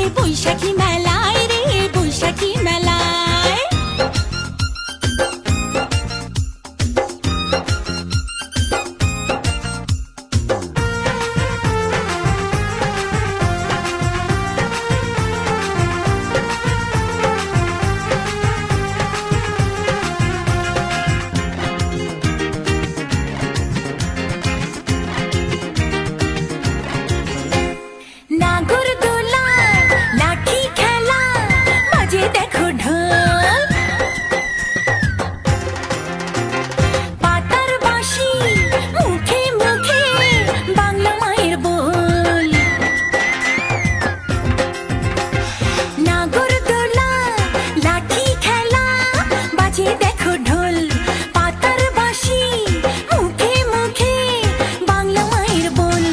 লেগেছে বৈশাখী মেলায় রে, বৈশাখী মেলায়। নাগরদোলা, লাঠি খেলা, বাজে দেখো ঢোল। পাতার বাঁশি, মুখে মুখে বাংলা মায়ের বোল। নাগরদোলা, লাঠি খেলা, বাজে দেখো ঢোল। পাতার বাঁশি, মুখে মুখে বাংলা মায়ের বোল।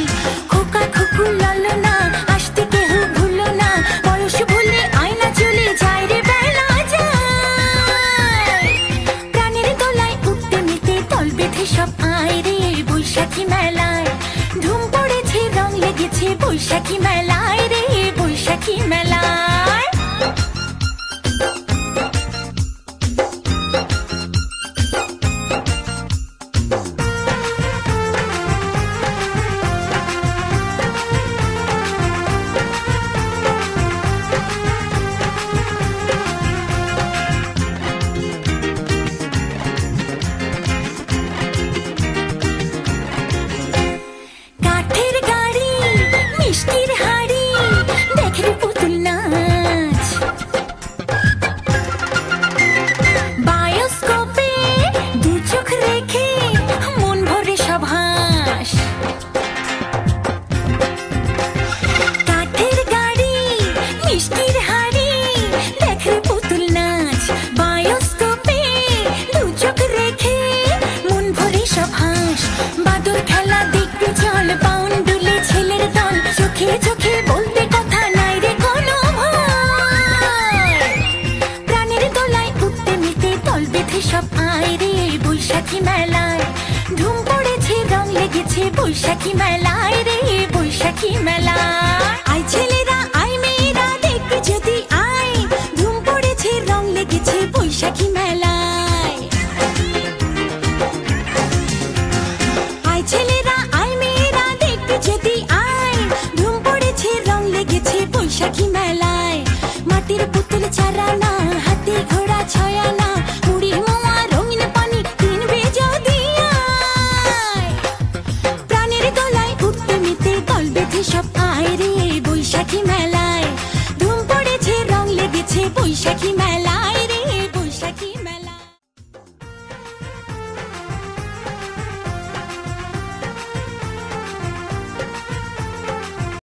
খোকা খুকু লালনা, আসতে কেহ ভুলো না, বয়স ভুলে আয়না চলে যায় রে বেলা যায়। প্রাণের দোলায় উঠতে মেতে দল বেঁধে সব আয় রে, বৈশাখী মেলায়। ধুম পড়েছে, রং লেগেছে বৈশাখী মেলায় রে, বৈশাখী মেলায়। কাঠের গাড়ি, মিষ্টির হাড়ি, দেখে পুতুল নাচ। বায়োস্কোপে দু চোখ রেখে মন ভরে সব হাস। কাঠের গাড়ি, মিষ্টির হাড়ি, দেখে পুতুল নাচ। বায়োস্কোপে দু চোখ রেখে মন ভরে সব হাস। বাদল খেলা দেখতে চল, পাউন দুলে ছেলের দল। চোখে চোখে বলতে কথা নাই রে কোনো ভয়। প্রাণের দোলায় উঠতে মেতে দল বেঁধে সব আয় রে, বৈশাখী মেলায়। ধুম পড়েছে, রং লেগেছে বৈশাখী মেলায় রে, বৈশাখী মেলায়। আয় ছেলেরা